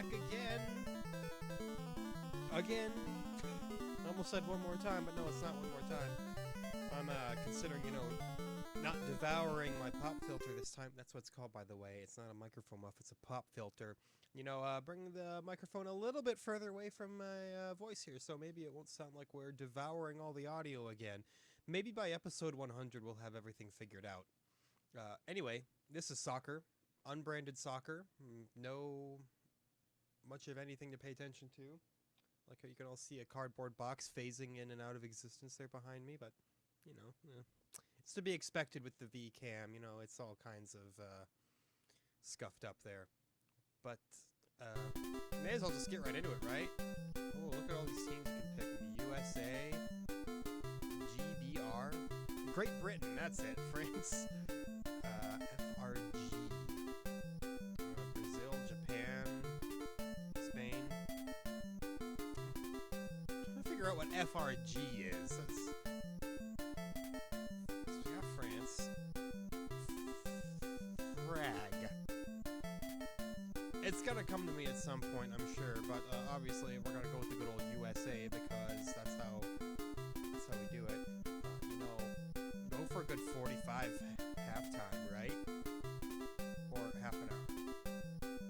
back again. Again. I almost said one more time, but no, it's not one more time. I'm considering, not devouring my pop filter this time. That's what it's called, by the way. It's not a microphone muff, it's a pop filter. Bring the microphone a little bit further away from my voice here, so maybe it won't sound like we're devouring all the audio again. Maybe by episode 100 we'll have everything figured out. Anyway, this is soccer. Unbranded soccer. No much of anything to pay attention to. Like how you can all see a cardboard box phasing in and out of existence there behind me, but, it's to be expected with the V-cam. It's all kinds of scuffed up there. But may as well just get right into it, right? Oh, look at all these teams you can pick. The USA, GBR, Great Britain, that's it, France, FRG, Brazil, Japan, Spain. I'm trying to figure out what FRG is. So we got France. Frag. It's gonna come to me at some point, I'm sure, but obviously we're gonna go with the good old USA because that's how we do it. Go for a good 45 halftime, right? Or half an hour.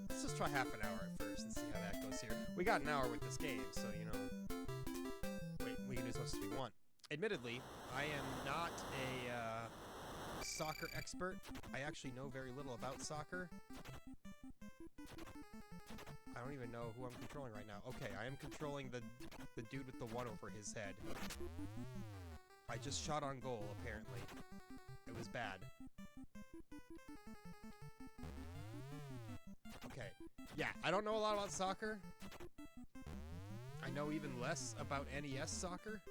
Let's just try half an hour at first and see how that goes here. We got an hour with this game, so we can do as much as we want. Admittedly, I am not a soccer expert. I actually know very little about soccer. I don't even know who I'm controlling right now. Okay, I am controlling the dude with the one over his head. I just shot on goal, apparently. It was bad. Okay. Yeah, I don't know a lot about soccer. I know even less about NES soccer.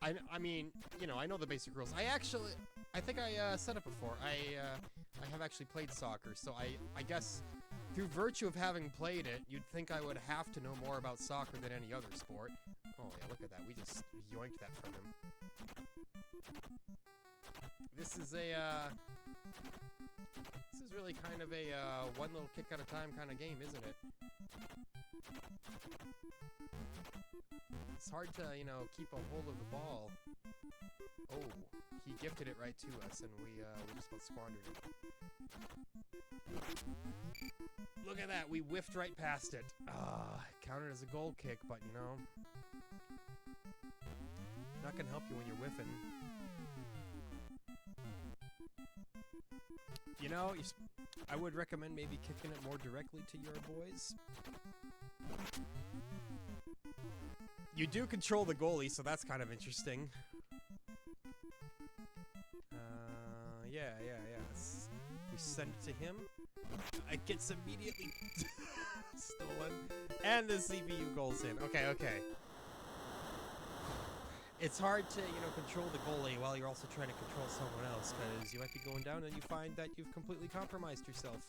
I mean, I know the basic rules. I think I said it before. I have actually played soccer, so I guess through virtue of having played it, you'd think I would have to know more about soccer than any other sport. Oh yeah, look at that. We just yoinked that from him. This is really kind of a one little kick at a time kind of game, isn't it? It's hard to, keep a hold of the ball. Oh, he gifted it right to us, and we just about squandered it. Look at that, we whiffed right past it. Counted as a goal kick, but, not gonna help you when you're whiffing. I would recommend maybe kicking it more directly to your boys. You do control the goalie, so that's kind of interesting. Yeah. We send it to him. It gets immediately stolen. And the CPU goal's in. Okay. It's hard to, control the goalie while you're also trying to control someone else, because you might be going down and you find that you've completely compromised yourself.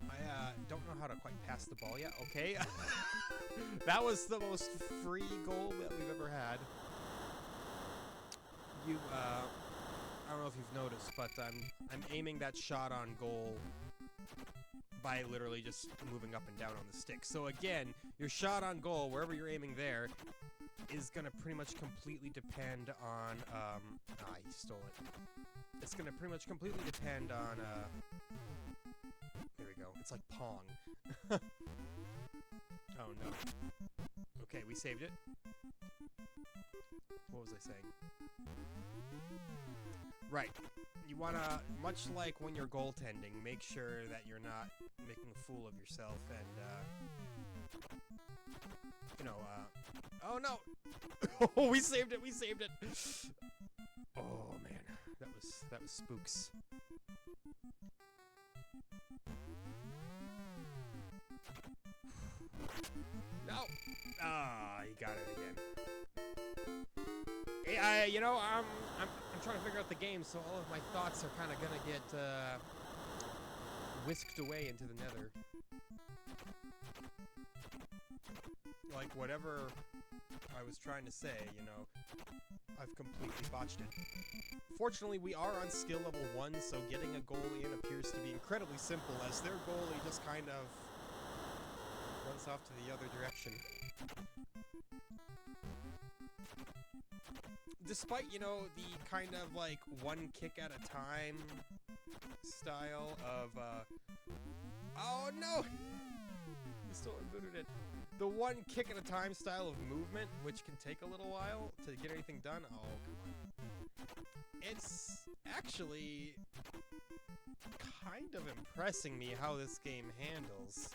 I don't know how to quite pass the ball yet. Okay. That was the most free goal that we've ever had. I don't know if you've noticed, but I'm aiming that shot on goal by literally just moving up and down on the stick. So again, your shot on goal, wherever you're aiming there, is gonna pretty much completely depend on, he stole it. It's gonna pretty much completely depend on, there we go. It's like Pong. Oh no. Okay, we saved it. What was I saying? Right. You wanna, much like when you're goaltending, make sure that you're not making a fool of yourself and, oh no! Oh, we saved it! Oh man, that was spooks. No! He got it again. Hey, I'm trying to figure out the game, so all of my thoughts are kind of gonna get, whisked away into the nether. Like, whatever I was trying to say, I've completely botched it. Fortunately, we are on skill level 1, so getting a goalie in appears to be incredibly simple, as their goalie just kind of runs off to the other direction. Despite, you know, the kind of, like, one kick at a time style of, oh no! He still rebooted it. The one kick at a time style of movement, which can take a little while to get anything done. Oh, come on. It's actually kind of impressing me how this game handles.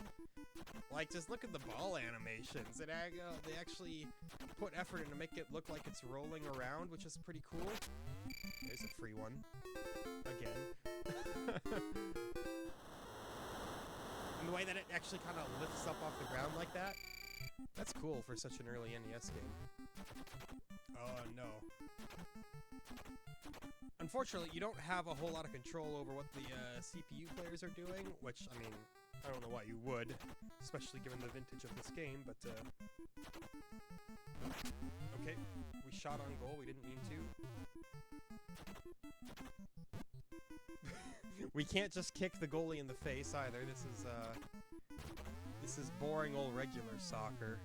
Like, just look at the ball animations. They actually put effort in to make it look like it's rolling around, which is pretty cool. There's a free one. Again. And the way that it actually kind of lifts up off the ground like that, that's cool for such an early NES game. Oh, no. Unfortunately, you don't have a whole lot of control over what the CPU players are doing, which, I mean, I don't know why you would, especially given the vintage of this game, but, okay, we shot on goal, we didn't mean to. We can't just kick the goalie in the face either. This is boring old regular soccer.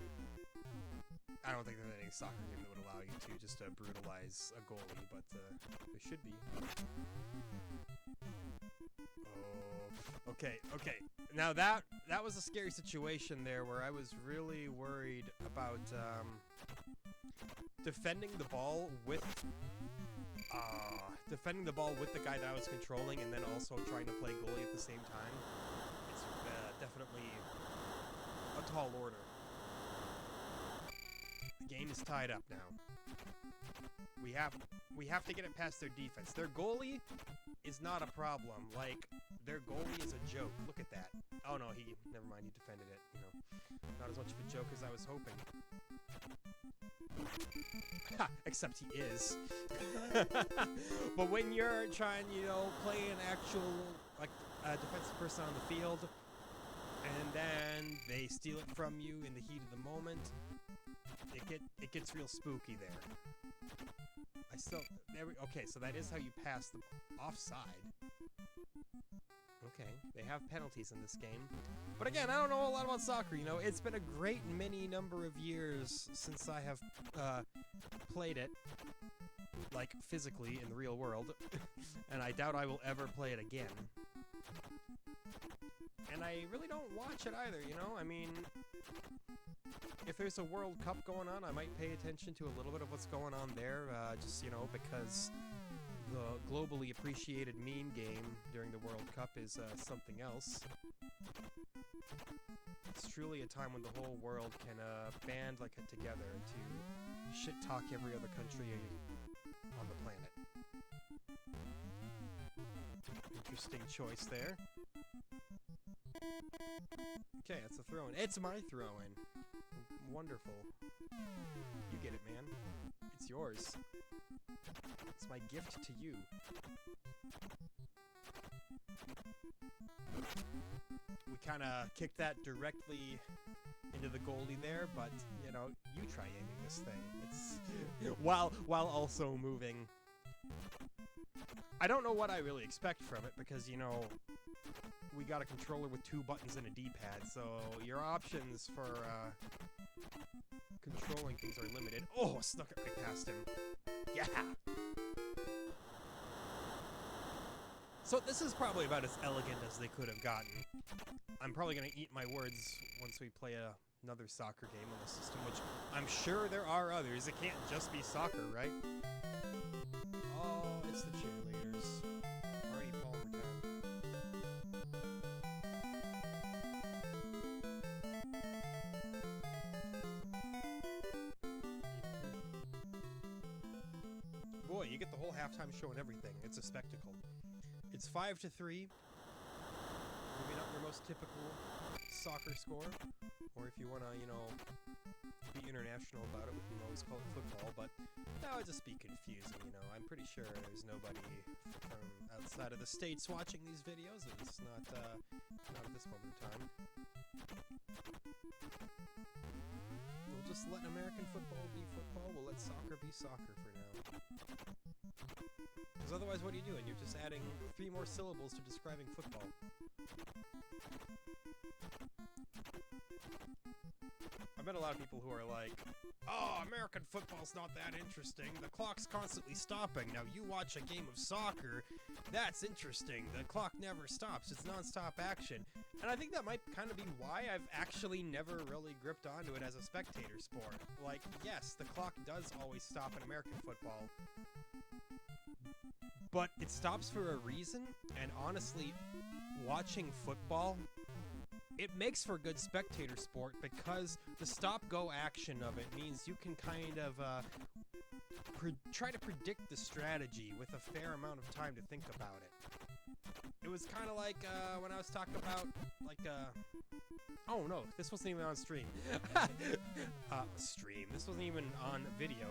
I don't think there's any soccer game that would allow you to just brutalize a goalie, but there should be. Oh, okay. Now that was a scary situation there, where I was really worried about defending the ball with the guy that I was controlling, and then also trying to play goalie at the same time. It's definitely a tall order. The game is tied up now. We have to get it past their defense. Their goalie is not a problem. Like, their goalie is a joke. Look at that. Oh no, never mind, he defended it. You know, not as much of a joke as I was hoping. Ha! Except he is. But when you're trying, you know, play an actual, like, defensive person on the field, and then they steal it from you in the heat of the moment, it gets real spooky there. Okay, so that is how you pass the offside. Okay, they have penalties in this game. But again, I don't know a lot about soccer, you know. It's been a great many number of years since I have played it, like, physically in the real world. And I doubt I will ever play it again. And I really don't watch it either, you know? I mean, if there's a World Cup going on, I might pay attention to a little bit of what's going on there, just, you know, because the globally appreciated meme game during the World Cup is something else. It's truly a time when the whole world can band like together to shit-talk every other country on the planet. Interesting choice there. Okay, it's a throw-in. It's my throw-in. Wonderful. You get it, man. It's yours. It's my gift to you. We kind of kicked that directly into the goalie there, but, you know, you try aiming this thing. It's while also moving. I don't know what I really expect from it, because, you know, we got a controller with 2 buttons and a D-pad, so your options for controlling things are limited. Oh, snuck it right past him. Yeah! So this is probably about as elegant as they could have gotten. I'm probably going to eat my words once we play another soccer game on the system, which I'm sure there are others. It can't just be soccer, right? Oh, it's the cheerleaders. Already Palmer time. Boy, you get the whole halftime show and everything. It's a spectacle. It's 5-3. Maybe not your most typical soccer score, or if you want to, you know, be international about it, we can always call it football, but that would just be confusing, you know. I'm pretty sure there's nobody from outside of the States watching these videos, at least not at this moment in time. We'll just let American football be football, we'll let soccer be soccer for now. Because otherwise, what are you doing? You're just adding 3 more syllables to describing football. I met a lot of people who are like, oh, American football's not that interesting. The clock's constantly stopping. Now, you watch a game of soccer, that's interesting. The clock never stops. It's non-stop action. And I think that might kind of be why I've actually never really gripped onto it as a spectator sport. Like, yes, the clock does always stop in American football, but it stops for a reason, and honestly, watching football, it makes for good spectator sport because the stop-go action of it means you can kind of try to predict the strategy with a fair amount of time to think about it. It was kind of like when I was talking about, like, oh no, this wasn't even on stream. This wasn't even on video.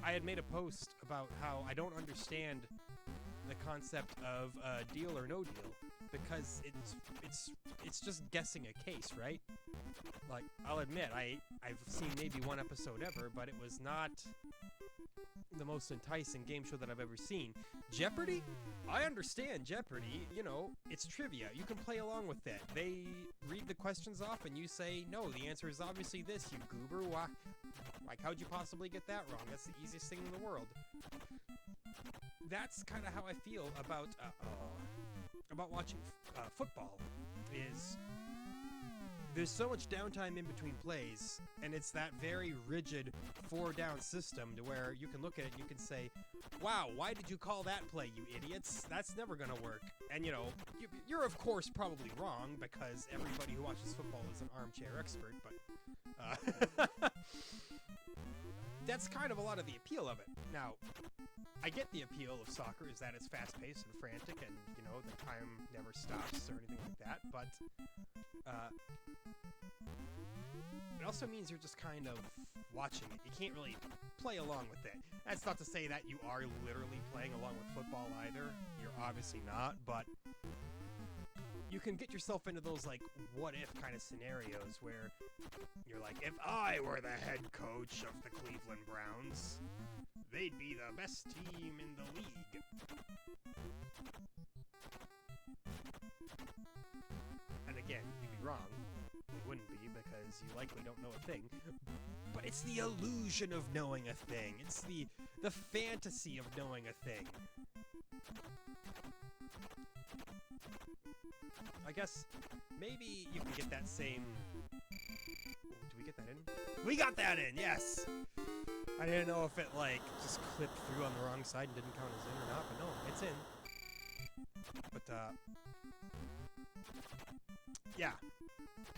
I had made a post about how I don't understand the concept of deal or no deal, because it's just guessing a case, right? Like, I'll admit, I've seen maybe one episode ever, but it was not the most enticing game show that I've ever seen. Jeopardy? I understand Jeopardy, you know, it's trivia. You can play along with it. They read the questions off and you say, no, the answer is obviously this, you goober. Why? Like, how'd you possibly get that wrong? That's the easiest thing in the world. That's kind of how I feel about watching football. Is there's so much downtime in between plays, and it's that very rigid 4-down system to where you can look at it and you can say, wow, why did you call that play, you idiots? That's never gonna work. And, you know, you're of course probably wrong, because everybody who watches football is an armchair expert, but that's kind of a lot of the appeal of it. Now, I get the appeal of soccer is that it's fast-paced and frantic, and, you know, the time never stops or anything like that, but it also means you're just kind of watching it. You can't really play along with it. That's not to say that you are literally playing along with football either. You're obviously not, but you can get yourself into those, like, what-if kind of scenarios where you're like, if I were the head coach of the Cleveland Browns, they'd be the best team in the league. And again, you'd be wrong. It wouldn't be, because you likely don't know a thing. But it's the illusion of knowing a thing. It's the fantasy of knowing a thing. I guess maybe you can get that same... Did we get that in? We got that in, yes! I didn't know if it, like, just clipped through on the wrong side and didn't count as in or not, but no, it's in. But, yeah.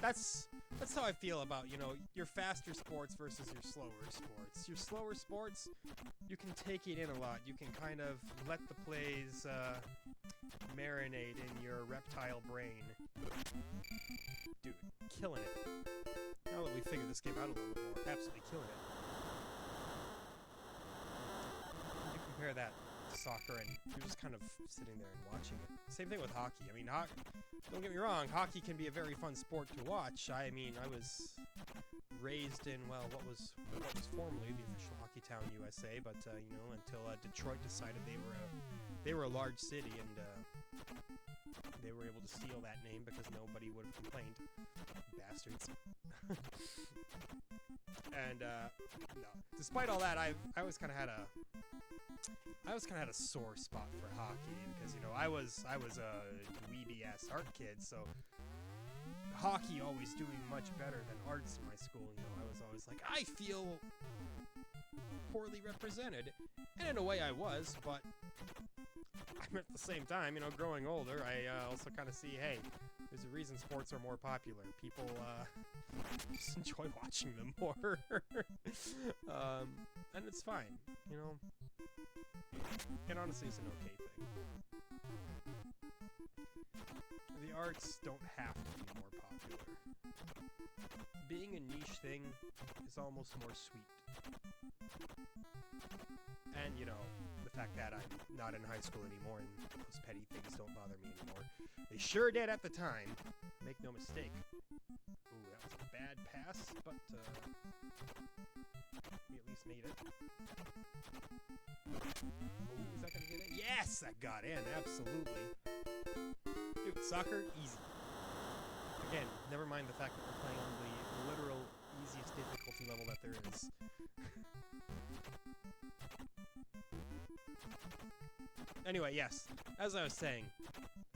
That's how I feel about, you know, your faster sports versus your slower sports. Your slower sports, you can take it in a lot. You can kind of let the plays, marinate in your reptile brain. Dude, killing it. Now that we figured this game out a little bit more, absolutely killing it. You compare that to soccer and you're just kind of sitting there and watching it. Same thing with hockey. I mean, don't get me wrong, hockey can be a very fun sport to watch. I mean, I was raised in, well, what was formerly the official Hockey Town USA, but, you know, until Detroit decided they were a large city, and they were able to steal that name because nobody would have complained. Bastards. And, no. Despite all that, I always kind of had a sore spot for hockey, because, you know, I was a dweeby-ass art kid, so hockey always doing much better than arts in my school. You know, I was always like, I feel poorly represented, and in a way I was, but at the same time, you know, growing older, I also kind of see, hey, there's a reason sports are more popular. People just enjoy watching them more. And it's fine, you know. It honestly is an okay thing. The arts don't have to be more popular. Being a niche thing is almost more sweet. And, you know, the fact that I'm not in high school anymore and those petty things don't bother me anymore. They sure did at the time. Make no mistake. Ooh, that was a bad pass, but we at least made it. Ooh, is that gonna get in? Yes, that got in, absolutely. Dude, soccer, easy. Again, never mind the fact that we're playing on the literal easiest difficulty level that there is. Anyway, yes, as I was saying,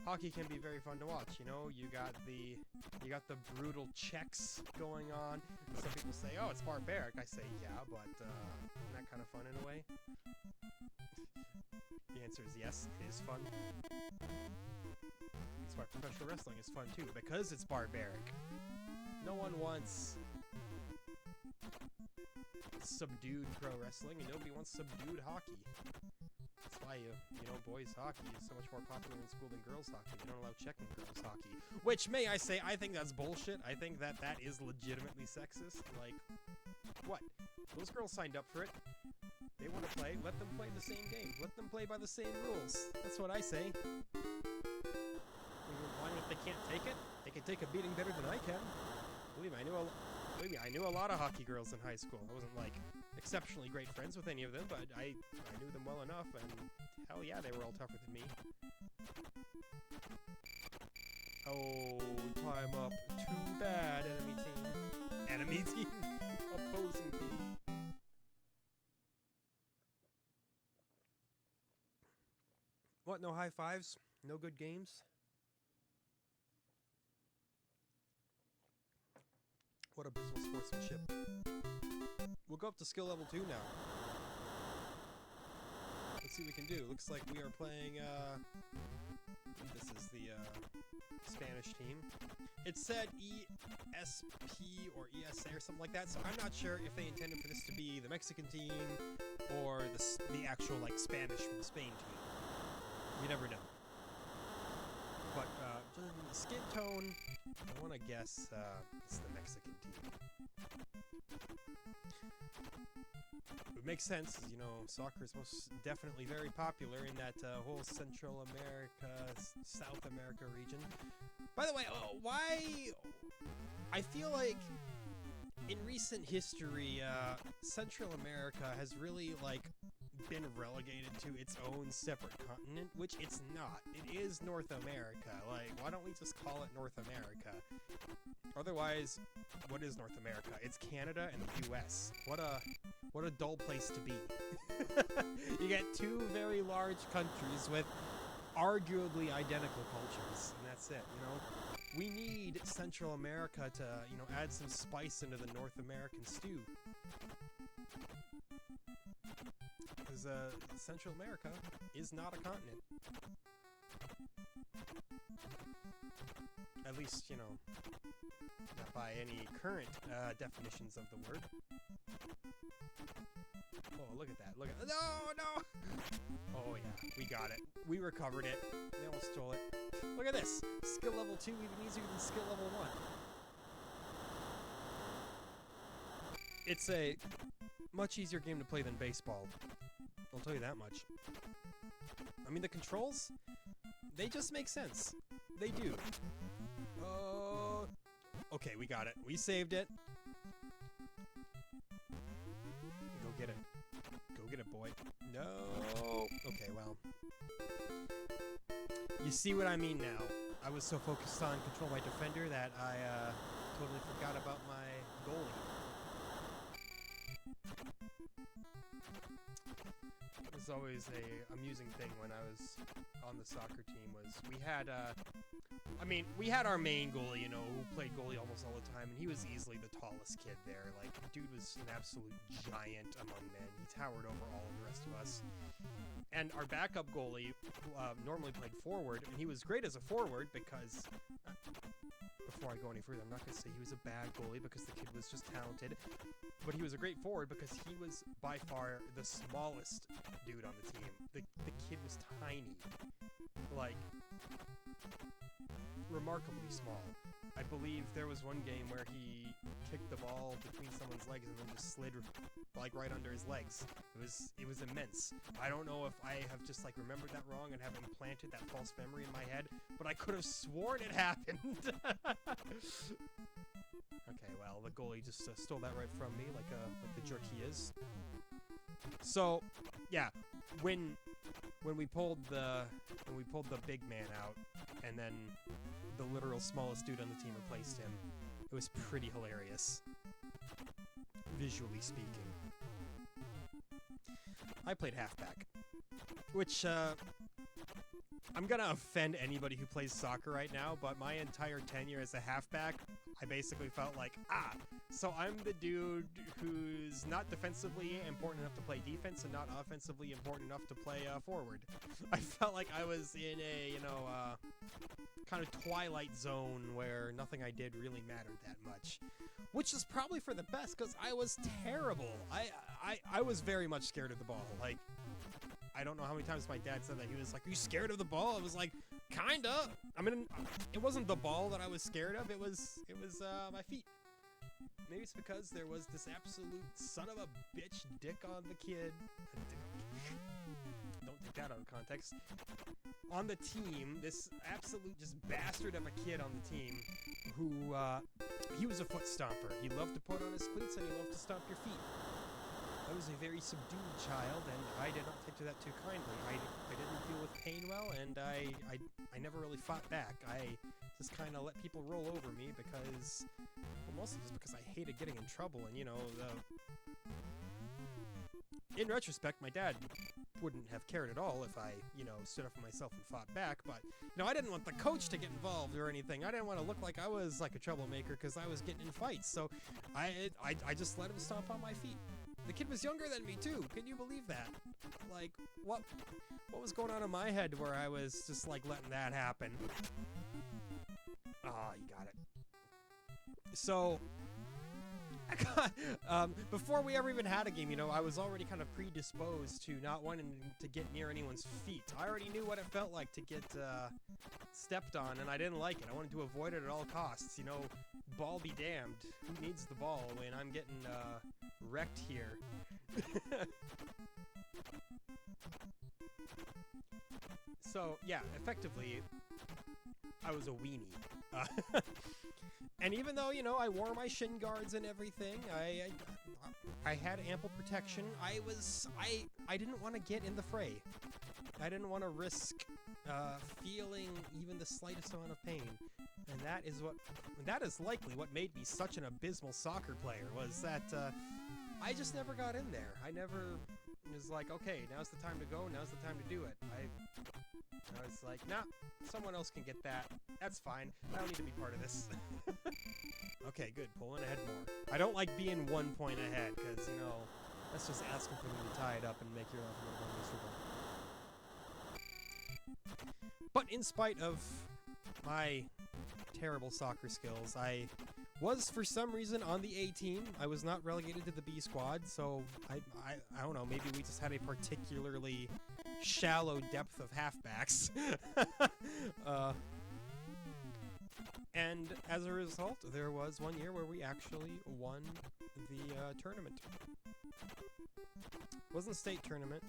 hockey can be very fun to watch. You know, you got the brutal checks going on. Some people say, "Oh, it's barbaric." I say, "Yeah, but isn't that kind of fun in a way?" The answer is yes, it is fun. That's why professional wrestling is fun too, because it's barbaric. No one wants subdued pro wrestling, and nobody wants subdued hockey. That's why you know, boys hockey is so much more popular in school than girls hockey. They don't allow checking girls hockey. Which, may I say, I think that's bullshit. I think that is legitimately sexist. Like, what? Those girls signed up for it. They want to play. Let them play the same game. Let them play by the same rules. That's what I say. Why not if they can't take it? They can take a beating better than I can. Believe me, I knew a lot of hockey girls in high school. I wasn't, like, exceptionally great friends with any of them, but I knew them well enough, and hell yeah, they were all tougher than me. Oh, time up. Too bad, enemy team. Enemy team? Opposing team. What, no high fives? No good games? What abysmal sportsmanship. We'll go up to skill level 2 now. Let's see what we can do. Looks like we are playing, this is the, Spanish team. It said ESP or ESA or something like that, so I'm not sure if they intended for this to be the Mexican team or the actual, like, Spanish from the Spain team. You never know. But, judging from the skin tone, I want to guess, it's the Mexican team. It makes sense, you know, soccer is most definitely very popular in that whole Central America, South America region. By the way, why... I feel like in recent history, Central America has really, like, been relegated to its own separate continent, which it's not. It is North America. Like, why don't we just call it North America? Otherwise, what is North America? It's Canada and the US. What a dull place to be. You get two very large countries with arguably identical cultures, and that's it, you know? We need Central America to, you know, add some spice into the North American stew. Because Central America is not a continent. At least, you know, not by any current definitions of the word. Oh, look at that. Look at... No, no! Oh, yeah. We got it. We recovered it. They almost stole it. Look at this. Skill level 2 even easier than skill level 1. It's a much easier game to play than baseball. I'll tell you that much. I mean, the controls, they just make sense. They do. Okay, we got it. We saved it. Go get it. Go get it, boy. No. Okay, well. You see what I mean now. I was so focused on control my defender that I totally forgot about my goalie. It was always a amusing thing when I was on the soccer team was we had we had our main goalie, you know, who played goalie almost all the time, and he was easily the tallest kid there. Like, dude was an absolute giant among men. He towered over all of the rest of us. And our backup goalie normally played forward, and he was great as a forward because... before I go any further, I'm not going to say he was a bad goalie because the kid was just talented, but he was a great forward because he was by far the smallest dude on the team. The kid was tiny. Like, remarkably small. I believe there was one game where he kicked the ball between someone's legs and then just slid like right under his legs. It was immense. I don't know if I have just like remembered that wrong and have implanted that false memory in my head, but I could have sworn it happened. Okay, well, the goalie just stole that right from me, like the jerk he is. So, yeah, when we pulled the big man out, and then the literal smallest dude on the team replaced him, it was pretty hilarious, visually speaking. I played halfback, which I'm gonna offend anybody who plays soccer right now, but my entire tenure as a halfback, I basically felt like, so I'm the dude who's not defensively important enough to play defense and not offensively important enough to play forward. I felt like I was in a, kind of twilight zone where nothing I did really mattered that much. Which is probably for the best, because I was terrible. I was very much scared of the ball. Like, I don't know how many times my dad said that. He was like, "Are you scared of the ball?" I was like, "Kinda." I mean, it wasn't the ball that I was scared of. It was my feet. Maybe it's because there was this absolute son of a bitch dick on the kid. Don't take that out of context. On the team, this absolute just bastard of a kid on the team who, he was a foot stomper. He loved to put on his cleats and he loved to stomp your feet. I was a very subdued child, and I did not take to that too kindly. I didn't deal with pain well, and I never really fought back. I just kind of let people roll over me because, well, mostly just because I hated getting in trouble, and, in retrospect, my dad wouldn't have cared at all if I, stood up for myself and fought back, but, I didn't want the coach to get involved or anything. I didn't want to look like I was like a troublemaker because I was getting in fights, so I just let him stomp on my feet. The kid was younger than me, too. Can you believe that? Like, what was going on in my head where I was just, like, letting that happen? Ah, you got it. So, before we ever even had a game, I was already kind of predisposed to not wanting to get near anyone's feet. I already knew what it felt like to get stepped on, and I didn't like it. I wanted to avoid it at all costs. Ball be damned. Who needs the ball when I'm getting wrecked here? So, yeah, effectively, I was a weenie. And even though, I wore my shin guards and everything, I had ample protection, I didn't want to get in the fray. I didn't want to risk feeling even the slightest amount of pain. And that is likely what made me such an abysmal soccer player, was that I just never got in there. I never was like, okay, now's the time to go, now's the time to do it. I was like, nah, someone else can get that. That's fine. I don't need to be part of this. Okay, good. Pulling ahead more. I don't like being 1 point ahead, because, that's just asking for me to tie it up and make your life a little more miserable. But in spite of my terrible soccer skills, I was, for some reason, on the A team. I was not relegated to the B squad, so I don't know, maybe we just had a particularly shallow depth of halfbacks. And as a result, there was one year where we actually won the tournament. It wasn't a state tournament.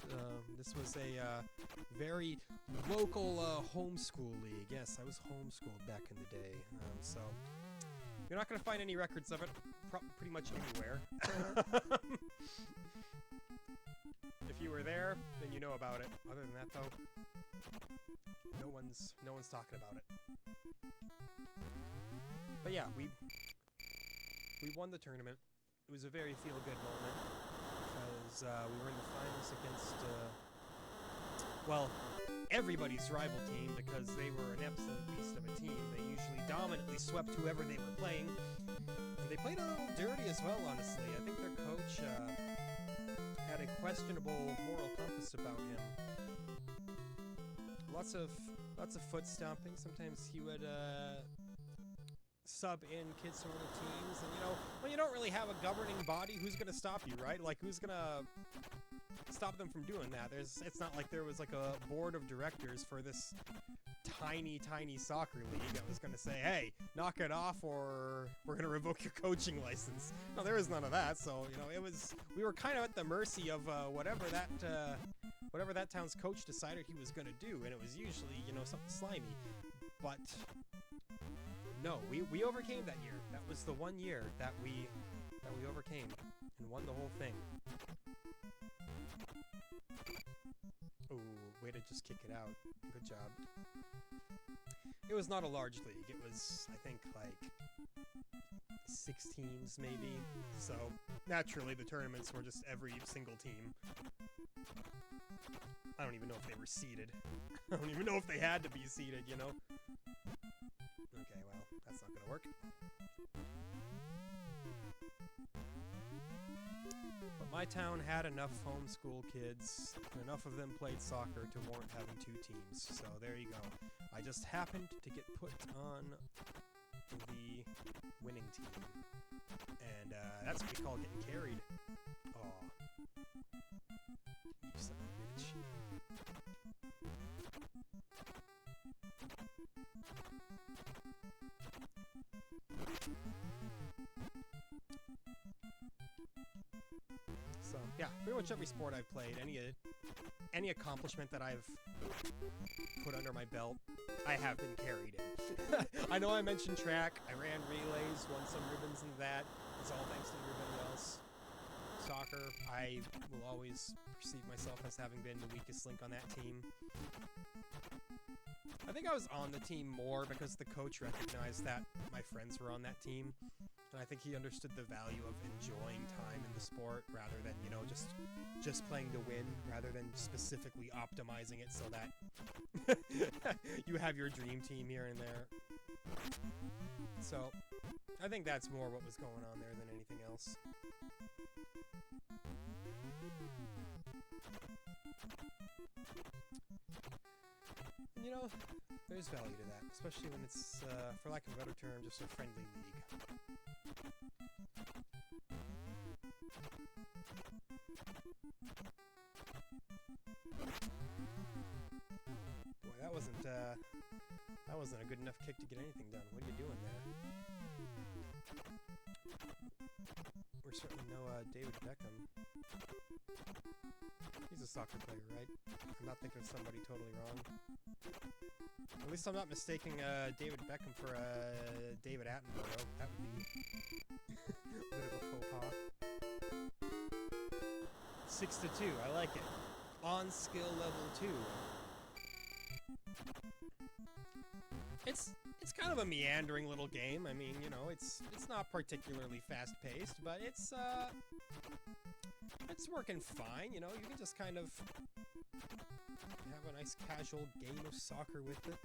This was a very local homeschool league. Yes, I was homeschooled back in the day. So you're not going to find any records of it pretty much anywhere. If you were there, then you know about it. Other than that, though, no one's talking about it. But yeah, we won the tournament. It was a very feel-good moment because we were in the finals against everybody's rival team, because they were an absolute beast of a team. They usually dominantly swept whoever they were playing, and they played a little dirty as well. Honestly, I think their coach had had a questionable moral compass about him. Lots of foot stomping. Sometimes he would sub in kids from other teams, and when you don't really have a governing body, who's gonna stop you, right? Like, who's gonna stop them from doing that? It's not like there was like a board of directors for this tiny soccer league that was gonna say, hey, knock it off or we're gonna revoke your coaching license. No, there was none of that. So we were kind of at the mercy of whatever that town's coach decided he was gonna do, and it was usually something slimy. But no, we overcame that year. That was the one year that we overcame and won the whole thing. Oh, way to just kick it out. Good job. It was not a large league. It was, I think, like 6 teams maybe. So naturally the tournaments were just every single team. I don't even know if they were seeded. I don't even know if they had to be seeded, Okay, well, that's not gonna work. But my town had enough homeschool kids, enough of them played soccer to warrant having 2 teams. So there you go. I just happened to get put on the winning team. And that's what we call getting carried. Aw. You son of a bitch. So, yeah, pretty much every sport I've played, any accomplishment that I've put under my belt, I have been carried in. I know I mentioned track, I ran relays, won some ribbons in that. It's all thanks to everybody else. Soccer, I will always perceive myself as having been the weakest link on that team. I think I was on the team more because the coach recognized that my friends were on that team. And I think he understood the value of enjoying time in the sport rather than, just playing to win, rather than specifically optimizing it so that you have your dream team here and there. So, I think that's more what was going on there than anything else. And, there's value to that, especially when it's, for lack of a better term, just a friendly league. Boy, that wasn't a good enough kick to get anything done. What are you doing there? We're certainly no David Beckham. He's a soccer player, right? I'm not thinking of somebody totally wrong. At least I'm not mistaking David Beckham for David Attenborough. That would be a bit of a faux pas. 6-2, I like it. On skill level 2. It's kind of a meandering little game. I mean, it's not particularly fast-paced, but it's working fine. You can just kind of have a nice casual game of soccer with it.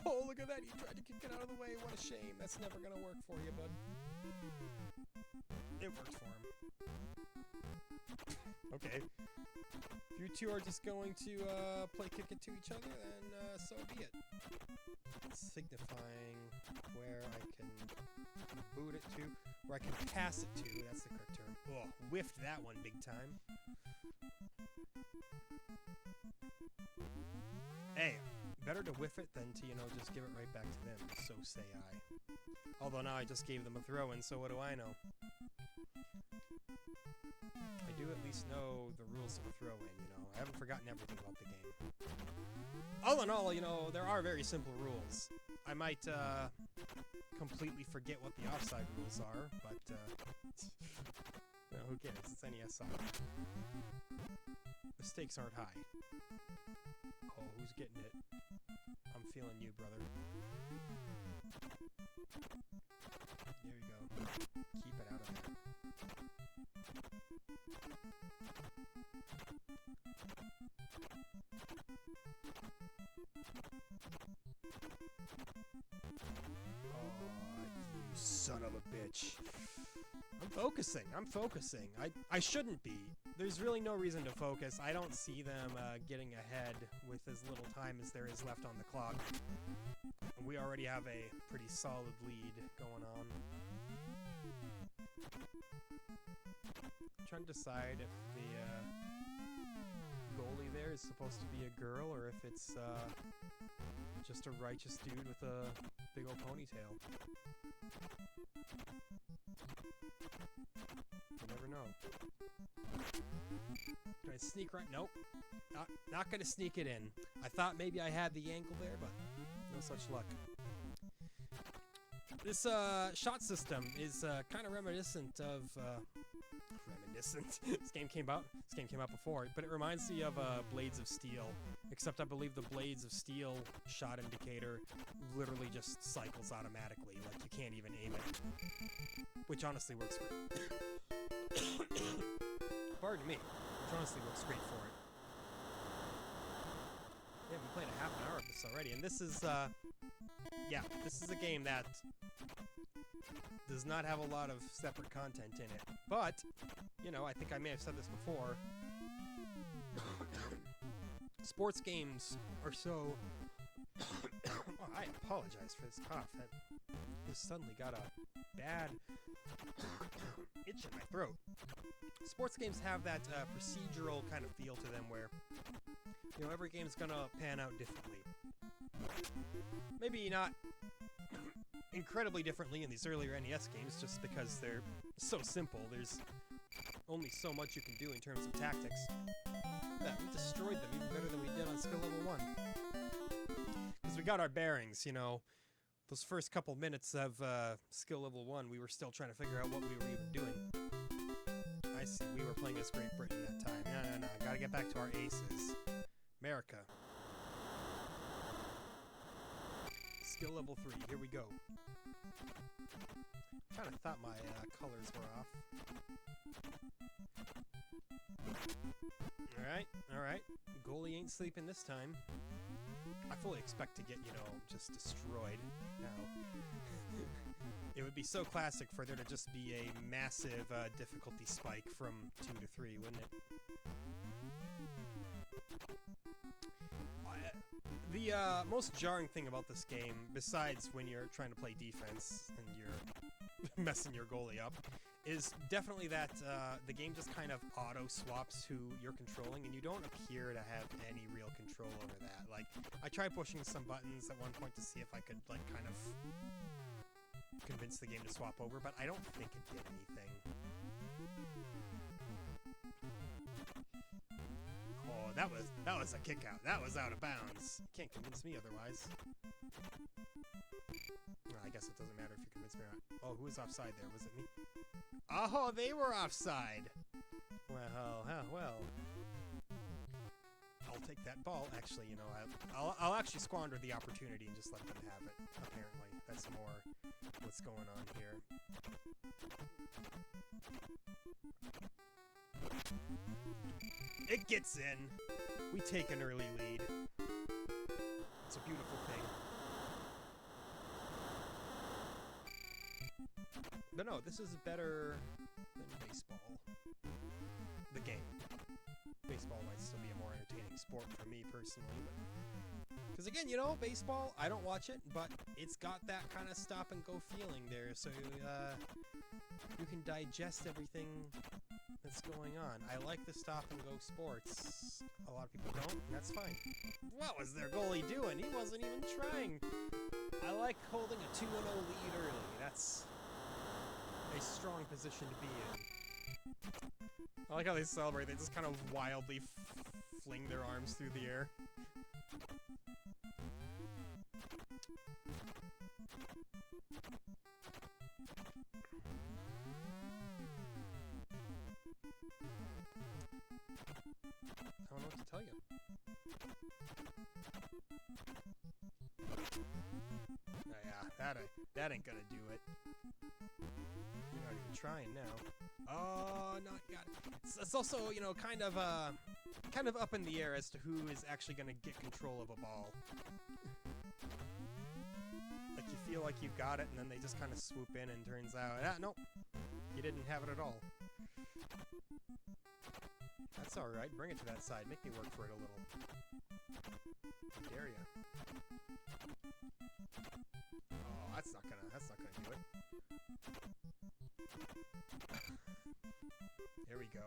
Oh, look at that! He tried to kick it out of the way. What a shame. That's never gonna work for you, bud. It worked for him. Okay. If you two are just going to play kick it to each other, then so be it. Signifying where I can boot it to, where I can pass it to. That's the correct term. Oh, whiffed that one big time. Hey, better to whiff it than to, just give it right back to them. So say I. Although now I just gave them a throw-in, so what do I know? I do at least know the rules of a throw-in, I haven't forgotten everything about the game. All in all, there are very simple rules. I might, completely forget what the offside rules are, but, who cares? It's NES soccer. The stakes aren't high. Oh, who's getting it? I'm feeling you, brother. There you go. Keep it out of there. Oh, you son of a bitch. I'm Focusing. I'm focusing. I shouldn't be. There's really no reason to focus. I don't see them getting ahead with as little time as there is left on the clock. We already have a pretty solid lead going on. I'm trying to decide if the goalie there is supposed to be a girl or if it's just a righteous dude with a big old ponytail. You never know. Can I sneak right? Nope. Not gonna sneak it in. I thought maybe I had the angle there, but no such luck. This shot system is kind of reminiscent of this game came out before, but it reminds me of Blades of Steel, except I believe the Blades of Steel shot indicator literally just cycles automatically, like you can't even aim it, which honestly works great. Pardon me, which honestly works great for it. Yeah, we played a half an hour of this already, and this is this is a game that does not have a lot of separate content in it, but, you know, I think I may have said this before, sports games are so... Oh, I apologize for this cough. I just suddenly got a bad itch in my throat. Sports games have that procedural kind of feel to them where, you know, every game's gonna pan out differently. Maybe not incredibly differently in these earlier NES games, just because they're so simple. There's only so much you can do in terms of tactics. Yeah, we destroyed them even better than we did on skill level 1. Because we got our bearings, you know. Those first couple minutes of skill level 1, we were still trying to figure out what we were even doing. I see, we were playing as Great Britain that time. No, gotta get back to our aces. America. Skill level 3, here we go. Kind of thought my colors were off. Alright. Goalie ain't sleeping this time. I fully expect to get, you know, just destroyed now. It would be so classic for there to just be a massive difficulty spike from 2 to 3, wouldn't it? The most jarring thing about this game, besides when you're trying to play defense and you're messing your goalie up, is definitely that the game just kind of auto-swaps who you're controlling, and you don't appear to have any real control over that. Like, I tried pushing some buttons at one point to see if I could, like, kind of convince the game to swap over, but I don't think it did anything. Oh, that was a kick out. That was out of bounds. You can't convince me otherwise. Well, I guess it doesn't matter if you convince me or not. Oh, who was offside there? Was it me? Oh, they were offside. Well. I'll take that ball. Actually, you know, I'll actually squander the opportunity and just let them have it. Apparently, that's more what's going on here. It gets in. We take an early lead. It's a beautiful thing. But no, this is better than baseball. The game. Baseball might still be a more entertaining sport for me personally, but... Because again, you know, baseball, I don't watch it, but it's got that kind of stop-and-go feeling there, so you can digest everything that's going on. I like the stop-and-go sports. A lot of people don't, and that's fine. What was their goalie doing? He wasn't even trying. I like holding a 2-0 lead early. That's a strong position to be in. I like how they celebrate. They just kind of wildly fling their arms through the air. I don't know what to tell you. Oh, yeah, that ain't gonna do it. You're not even trying now. Oh, not yet. It's also, you know, kind of up in the air as to who is actually gonna get control of a ball. Like, you feel like you've got it, and then they just kind of swoop in, and turns out, nope, you didn't have it at all. That's alright, bring it to that side, make me work for it a little. How dare ya. Oh, that's not gonna do it. There we go.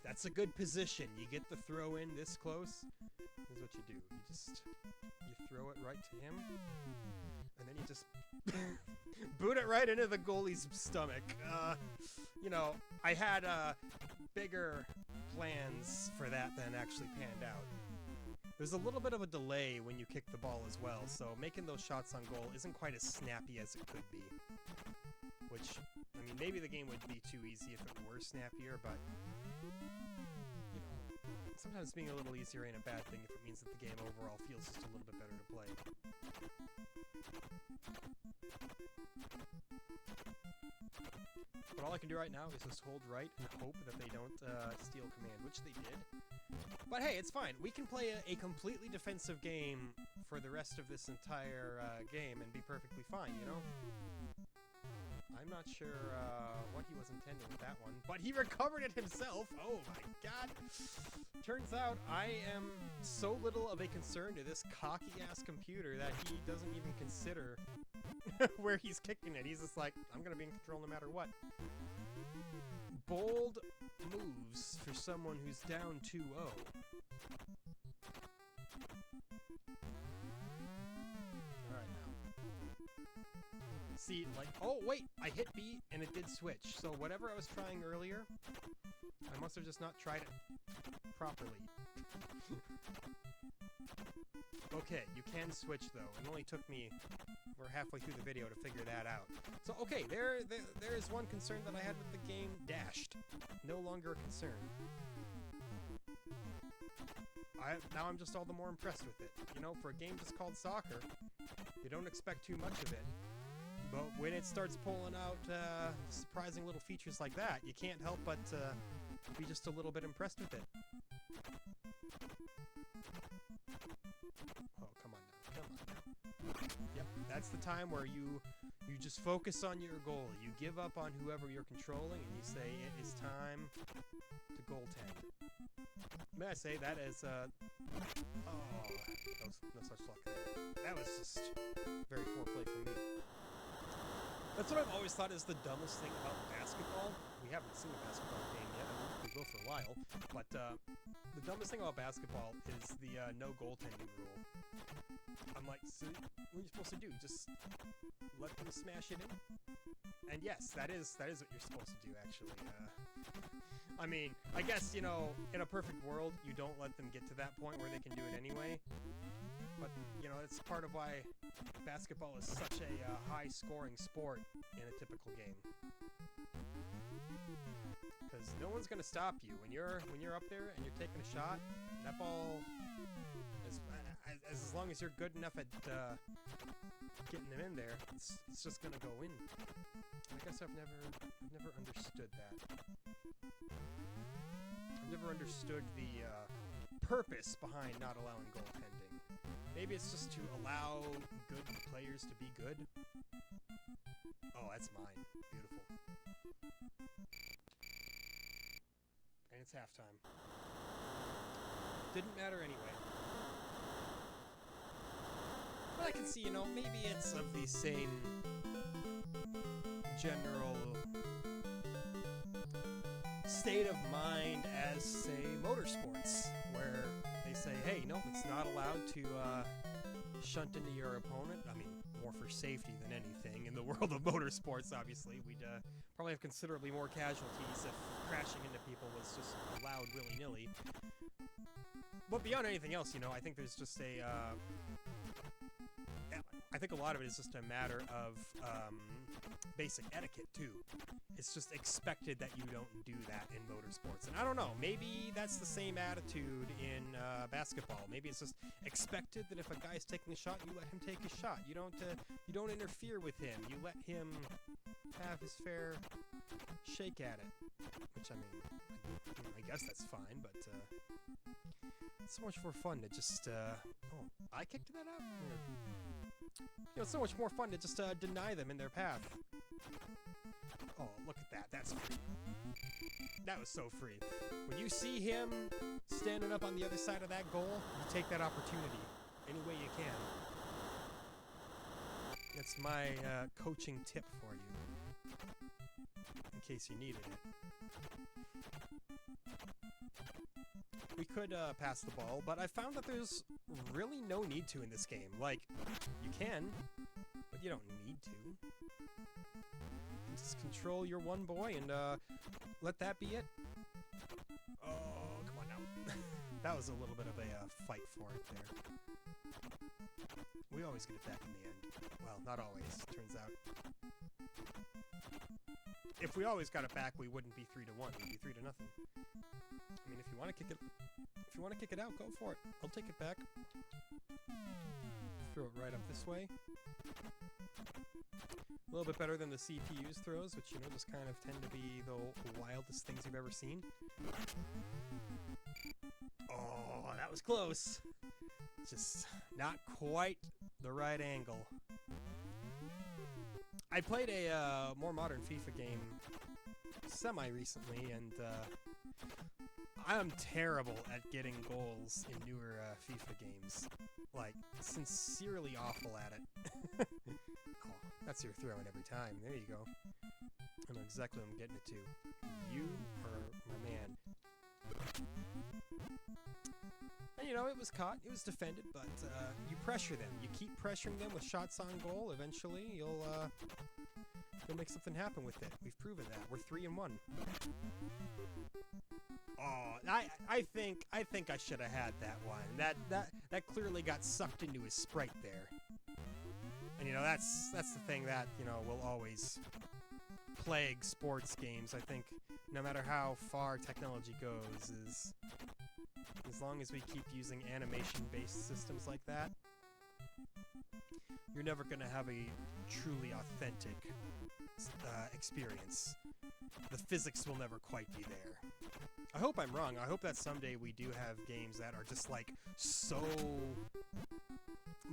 That's a good position. You get the throw in this close. Here's what you do. You throw it right to him, and then you just boot it right into the goalie's stomach. You know, I had bigger plans for that than actually panned out. There's a little bit of a delay when you kick the ball as well, so making those shots on goal isn't quite as snappy as it could be. Which, I mean, maybe the game would be too easy if it were snappier, but, you know, sometimes being a little easier ain't a bad thing if it means that the game overall feels just a little bit better to play. But all I can do right now is just hold right and hope that they don't steal command, which they did. But hey, it's fine. We can play a completely defensive game for the rest of this entire game and be perfectly fine, you know? I'm not sure what he was intending with that one, but he recovered it himself! Oh my god! Turns out I am so little of a concern to this cocky-ass computer that he doesn't even consider where he's kicking it. He's just like, I'm gonna be in control no matter what. Bold moves for someone who's down 2-0. Alright now. See, like, oh wait, I hit B and it did switch. So whatever I was trying earlier, I must have just not tried it properly. Okay, you can switch though. It only took me, we're halfway through the video to figure that out. So okay, there is one concern that I had with the game dashed. No longer a concern. Now I'm just all the more impressed with it. You know, for a game just called soccer, you don't expect too much of it. But when it starts pulling out surprising little features like that, you can't help but be just a little bit impressed with it. Oh, come on now. Come on now. Yep, that's the time where you just focus on your goal. You give up on whoever you're controlling, and you say, it is time to goaltend. May I say, that is, oh, no such luck there. That was just very poor play for me. That's what I've always thought is the dumbest thing about basketball. We haven't seen a basketball game yet, I don't think we will for a while, but the dumbest thing about basketball is the no goaltending rule. I'm like, so what are you supposed to do? Just let them smash it in? And yes, that is what you're supposed to do, actually. I mean, I guess, you know, in a perfect world, you don't let them get to that point where they can do it anyway. But, you know, it's part of why basketball is such a high-scoring sport in a typical game. Because no one's going to stop you. When you're up there and you're taking a shot, that ball, as long as you're good enough at getting them in there, it's just going to go in. I guess I've never understood that. I've never understood the purpose behind not allowing goaltending. Maybe it's just to allow good players to be good. Oh, that's mine. Beautiful. And it's halftime. Didn't matter anyway. But I can see, you know, maybe it's of the same general state of mind as, say, motorsports, where they say, hey, no, it's not allowed to shunt into your opponent. I mean, more for safety than anything. In the world of motorsports, obviously, we'd probably have considerably more casualties if crashing into people was just allowed willy-nilly. But beyond anything else, you know, I think there's just a... I think a lot of it is just a matter of basic etiquette, too. It's just expected that you don't do that in motorsports. And I don't know, maybe that's the same attitude in basketball. Maybe it's just expected that if a guy's taking a shot, you let him take a shot. You don't interfere with him. You let him have his fair shake at it. Which, I mean, I guess that's fine, but it's so much more fun to just... oh, I kicked that out? Or it's so much more fun to just deny them in their path. Oh, look at that. That's free. That was so free. When you see him standing up on the other side of that goal, you take that opportunity any way you can. That's my coaching tip for you, in case you needed it. We could pass the ball, but I found that there's really no need to in this game. Like, you can, but you don't need to. Just control your one boy and let that be it. Oh, come on now. That was a little bit of a fight for it there. We always get it back in the end. Well, not always, turns out. If we always got it back, we wouldn't be 3-1. We'd be 3-0. I mean, if you want to kick it out, go for it. I'll take it back. Throw it right up this way. A little bit better than the CPU's throws, which, just kind of tend to be the wildest things you've ever seen. Oh, that was close. Just not quite the right angle. I played a more modern FIFA game semi-recently, and I'm terrible at getting goals in newer FIFA games. Like, sincerely awful at it. Oh, that's your throw-in every time. There you go. I know exactly what I'm getting it to. You are my man. And it was caught, it was defended, but you pressure them. You keep pressuring them with shots on goal. Eventually, you'll make something happen with it. We've proven that. We're 3-1. Oh, I think I should have had that one. That clearly got sucked into his sprite there. And that's the thing that will always plague sports games. I think no matter how far technology goes, is as long as we keep using animation-based systems like that, you're never going to have a truly authentic experience. The physics will never quite be there. I hope I'm wrong. I hope that someday we do have games that are just like so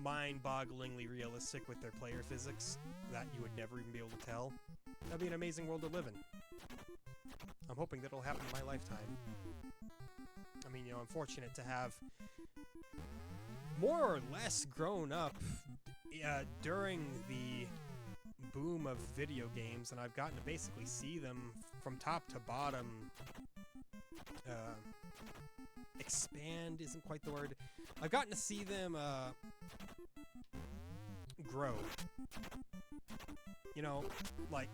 mind-bogglingly realistic with their player physics that you would never even be able to tell. That'd be an amazing world to live in. I'm hoping that'll happen in my lifetime. I mean, I'm fortunate to have more or less grown up during the boom of video games, and I've gotten to basically see them from top to bottom. Expand isn't quite the word. I've gotten to see them grow. Like,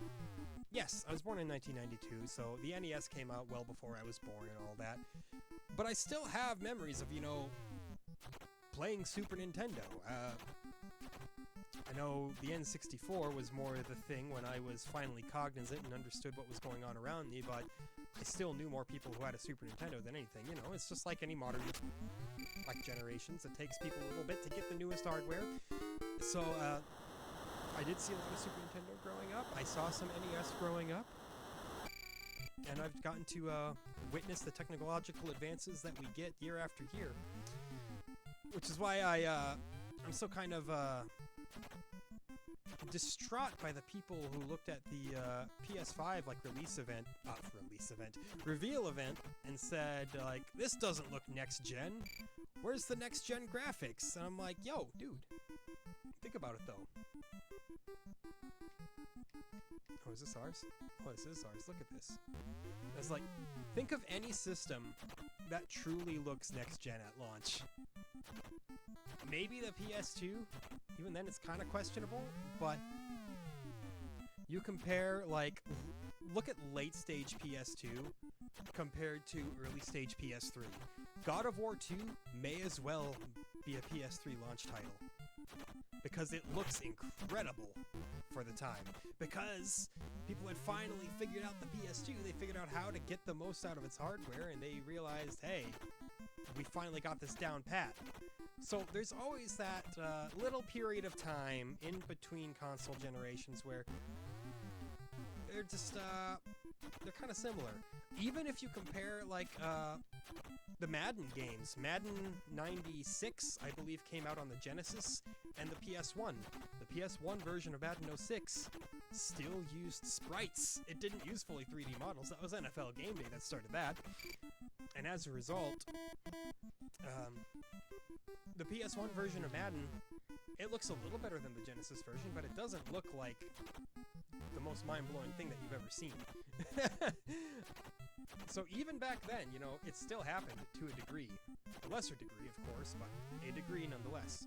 yes, I was born in 1992, so the NES came out well before I was born and all that. But I still have memories of, playing Super Nintendo. I know the N64 was more the thing when I was finally cognizant and understood what was going on around me, but I still knew more people who had a Super Nintendo than anything. It's just like any modern generations. It takes people a little bit to get the newest hardware. So, I did see a lot of Super Nintendo growing up. I saw some NES growing up. And I've gotten to witness the technological advances that we get year after year. Which is why I'm so kind of distraught by the people who looked at the PS5 reveal event and said, like, this doesn't look next gen. Where's the next gen graphics? And I'm like, yo, dude, think about it though. Oh, is this ours? Oh, this is ours. Look at this. It's like, think of any system that truly looks next gen at launch. Maybe the PS2, even then it's kind of questionable, but you compare, like, look at late stage PS2 compared to early stage PS3. God of War 2 may as well be a PS3 launch title, because it looks incredible for the time. Because people had finally figured out the PS2, they figured out how to get the most out of its hardware, and they realized, hey, we finally got this down pat. So there's always that little period of time in between console generations where they're just, they're kind of similar. Even if you compare, like, the Madden games. Madden 96, I believe, came out on the Genesis and the PS1. The PS1 version of Madden 06 still used sprites. It didn't use fully 3D models. That was NFL Game Day that started that. And as a result, the PS1 version of Madden, it looks a little better than the Genesis version, but it doesn't look like the most mind-blowing thing that you've ever seen. So even back then, you know, it still happened to a degree. A lesser degree, of course, but a degree nonetheless.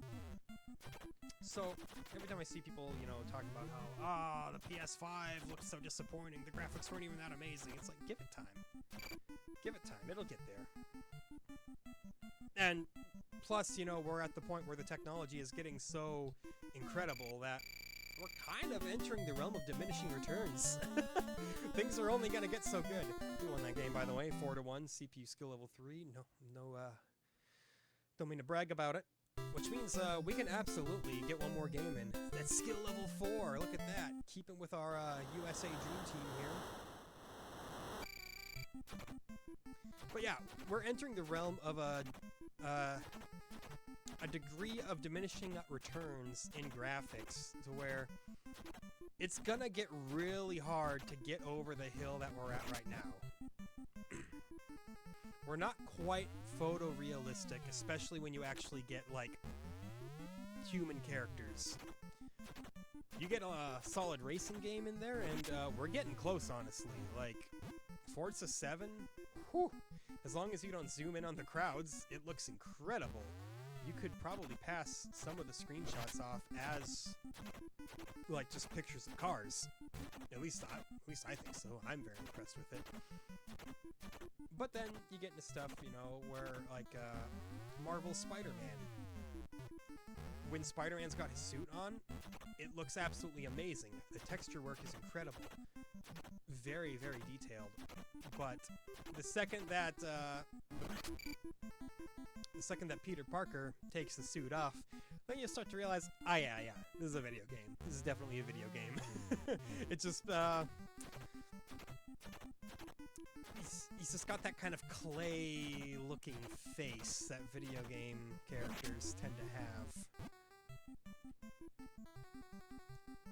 So every time I see people, you know, talking about how, the PS5 looks so disappointing, the graphics weren't even that amazing, it's like, give it time. Give it time, it'll get there. And plus, you know, we're at the point where the technology is getting so incredible that we're kind of entering the realm of diminishing returns. Things are only gonna get so good. We won that game, by the way, 4-1, CPU skill level 3. Don't mean to brag about it. Which means we can absolutely get one more game in. That's skill level 4. Look at that. Keeping with our USA Dream Team here. But yeah, we're entering the realm of a degree of diminishing returns in graphics to where it's gonna get really hard to get over the hill that we're at right now. We're not quite photorealistic, especially when you actually get, like, human characters. You get a solid racing game in there, and we're getting close, honestly. Like, Forza 7, whew, as long as you don't zoom in on the crowds, it looks incredible. You could probably pass some of the screenshots off as, like, just pictures of cars. At least I think so. I'm very impressed with it. But then you get into stuff, you know, where, like, Marvel Spider-Man. When Spider-Man's got his suit on, it looks absolutely amazing. The texture work is incredible. Very, very detailed. But the second that Peter Parker takes the suit off, then you start to realize, yeah, this is a video game. This is definitely a video game. It's just, he's just got that kind of clay-looking face that video game characters tend to have.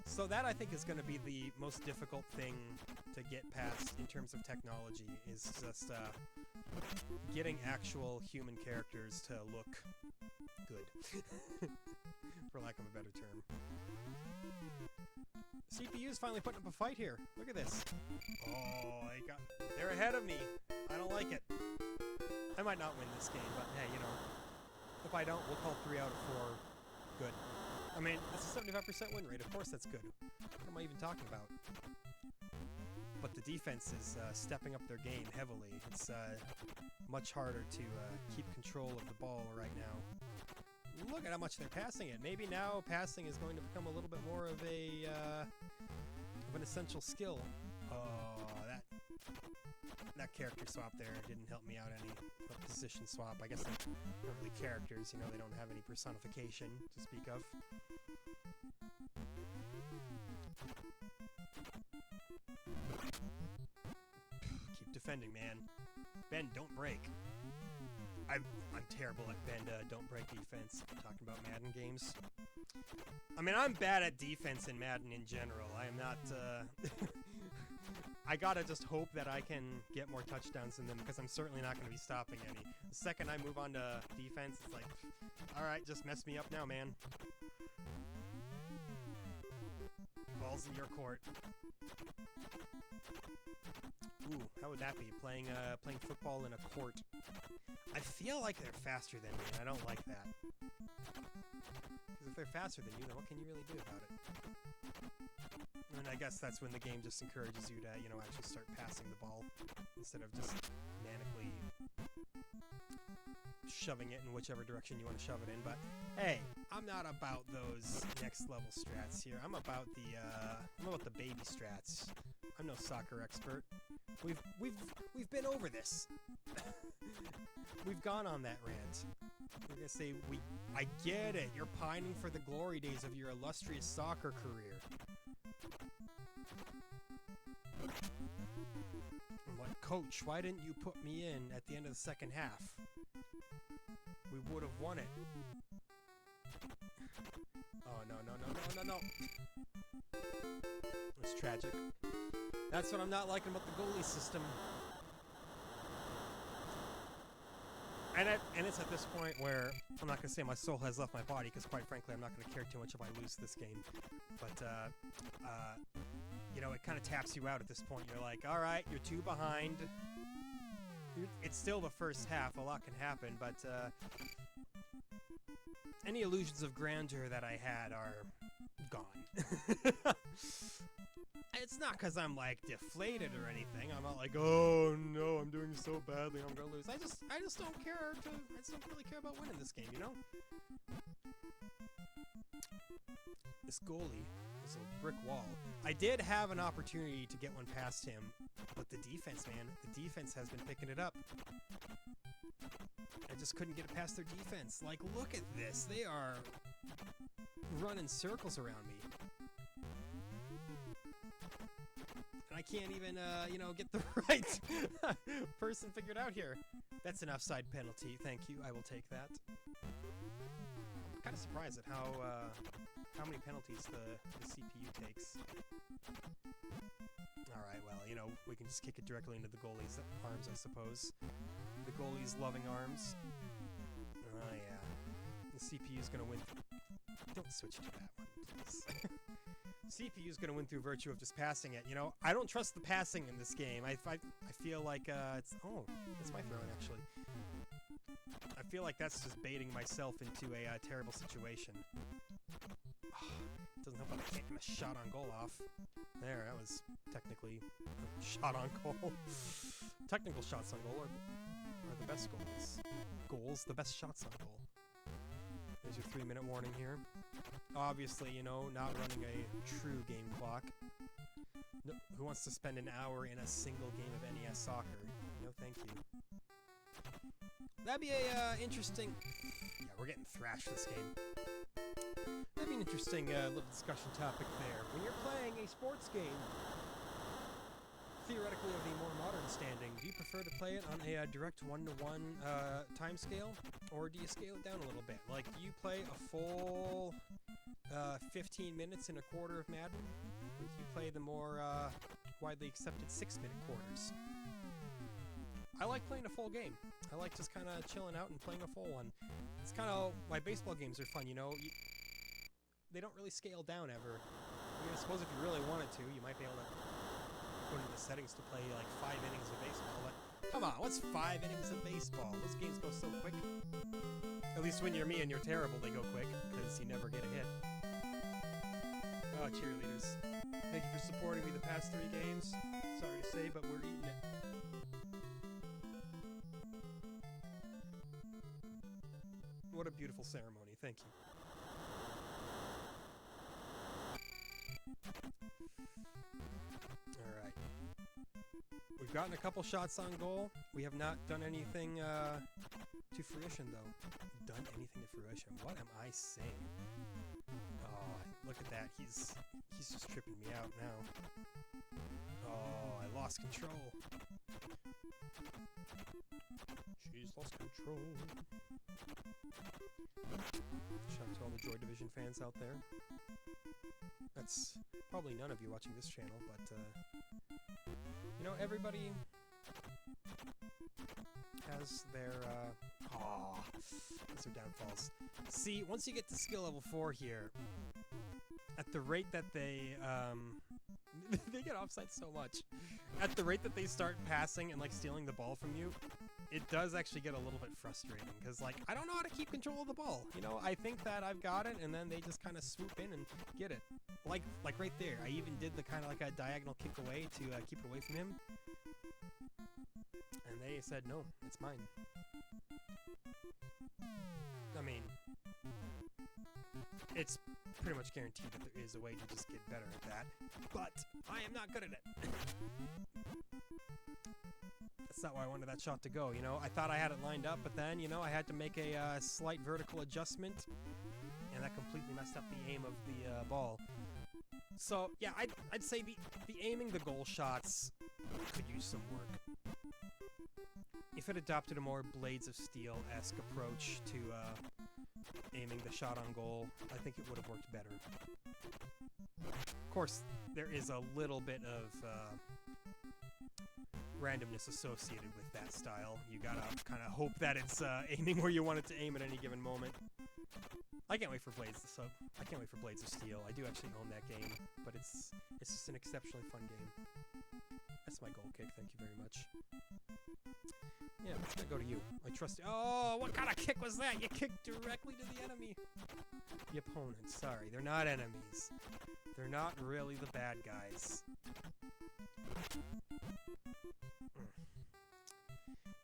So that, I think, is going to be the most difficult thing to get past in terms of technology, is just getting actual human characters to look good, for lack of a better term. CPU's finally putting up a fight here. Look at this. Oh, they're ahead of me. I don't like it. I might not win this game, but hey, you know, if I don't, we'll call 3 out of 4 good. I mean, it's a 75% win rate. Of course that's good. What am I even talking about? But the defense is stepping up their game heavily. It's much harder to keep control of the ball right now. Look at how much they're passing it. Maybe now passing is going to become a little bit more of an essential skill. Oh, that character swap there didn't help me out any. A position swap. I guess they're not really characters, you know, they don't have any personification to speak of. Keep defending, man. Ben, don't break. I'm terrible at Ben, don't break defense. Talking about Madden games. I mean, I'm bad at defense in Madden in general. I am not, I gotta just hope that I can get more touchdowns than them, because I'm certainly not going to be stopping any. The second I move on to defense, it's like, alright, just mess me up now, man. Ball's in your court. Ooh, how would that be? Playing football in a court. I feel like they're faster than me, and I don't like that. Because if they're faster than you, then what can you really do about it? And I guess that's when the game just encourages you to, you know, actually start passing the ball instead of just manically shoving it in whichever direction you want to shove it in. But hey, I'm not about those next level strats here. I'm about the baby strats. I'm no soccer expert. We've been over this. We've gone on that rant. We're gonna say I get it. You're pining for the glory days of your illustrious soccer career. I'm like, Coach, why didn't you put me in at the end of the second half? We would have won it. Oh, no, no, no, no, no, no. It's tragic. That's what I'm not liking about the goalie system. And it's at this point where I'm not going to say my soul has left my body, because quite frankly, I'm not going to care too much if I lose this game. But, you know, it kind of taps you out at this point. You're like, all right, you're 2 behind. It's still the first half. A lot can happen, but any illusions of grandeur that I had are gone. It's not because I'm, like, deflated or anything. I'm not like, oh, no, I'm doing so badly, I'm gonna lose. I just don't care I just don't really care about winning this game, you know? This goalie is a brick wall. I did have an opportunity to get one past him, but the defense, man, the defense has been picking it up. I just couldn't get it past their defense. Like, look at this. They are running circles around me. I can't even, you know, get the right person figured out here. That's an offside penalty. Thank you. I will take that. I'm kind of surprised at how many penalties the CPU takes. Alright, well, you know, we can just kick it directly into the goalie's arms, I suppose. The goalie's loving arms. Oh, yeah. The CPU's gonna win. Don't switch to that one, please. CPU's gonna win through virtue of just passing it. You know, I don't trust the passing in this game. I feel like it's that's my throwing actually. I feel like that's just baiting myself into a terrible situation. Doesn't help that I can't get a shot on goal off. There, that was technically a shot on goal. Technical shots on goal are the best goals. The best shots on goal. There's your 3-minute warning here. Obviously, you know, not running a true game clock. No, who wants to spend an hour in a single game of NES soccer? No, thank you. That'd be a interesting... Yeah, we're getting thrashed this game. That'd be an interesting little discussion topic there. When you're playing a sports game, theoretically of the more modern standing, do you prefer to play it on a direct 1-to-1 time scale? Or do you scale it down a little bit? Like, do you play a full 15 minutes in a quarter of Madden? Or do you play the more widely accepted 6-minute quarters? I like playing a full game. I like just kind of chilling out and playing a full one. It's kind of why baseball games are fun, you know? They don't really scale down ever. I mean, I suppose if you really wanted to, you might be able to put in the settings to play like 5 innings of baseball, but come on, what's 5 innings of baseball? Those games go so quick. At least when you're me and you're terrible, they go quick, because you never get a hit. Oh, cheerleaders. Thank you for supporting me the past 3 games. Sorry to say, but we're eating it. What a beautiful ceremony. Thank you. Alright. We've gotten a couple shots on goal. We have not done anything to fruition, though. Done anything to fruition. What am I saying? Oh, look at that. He's just tripping me out now. Oh, I lost control. She's lost control. Shout out to all the Joy Division fans out there. That's probably none of you watching this channel, but, you know, everybody has their, has their downfalls. See, once you get to skill level 4 here, at the rate that they, they get offside so much. At the rate that they start passing and, like, stealing the ball from you, it does actually get a little bit frustrating, because, like, I don't know how to keep control of the ball. You know, I think that I've got it, and then they just kind of swoop in and get it. Like right there. I even did the kind of like a diagonal kick away to keep it away from him. And they said, no, it's mine. I mean, it's pretty much guaranteed that there is a way to just get better at that. But I am not good at it. That's not why I wanted that shot to go, you know? I thought I had it lined up, but then, you know, I had to make a slight vertical adjustment, and that completely messed up the aim of the ball. So, yeah, I'd say the aiming the goal shots could use some work. If it adopted a more Blades of Steel-esque approach to aiming the shot on goal, I think it would have worked better. Of course, there is a little bit of randomness associated with that style. You gotta kind of hope that it's aiming where you want it to aim at any given moment. I can't wait for Blades of Steel. I do actually own that game, but it's just an exceptionally fun game. That's my goal kick. Thank you very much. Yeah, let's go to you. I trust you. Oh, what kind of kick was that? You kicked directly to the enemy. The opponent. Sorry, they're not enemies. They're not really the bad guys.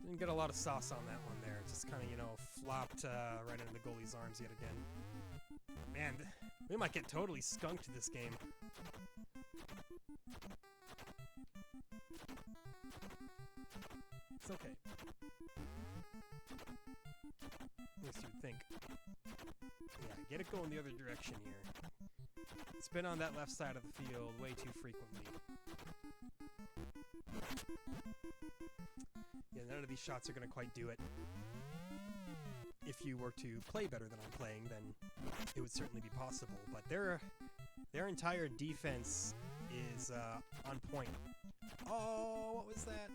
Didn't get a lot of sauce on that one there. Just kind of, you know, flopped right into the goalie's arms yet again. Man, we might get totally skunked this game. It's okay. At least you'd think. Yeah, get it going the other direction here. It's been on that left side of the field way too frequently. Yeah, none of these shots are going to quite do it. If you were to play better than I'm playing, then it would certainly be possible. But their entire defense is on point. Oh, what was that?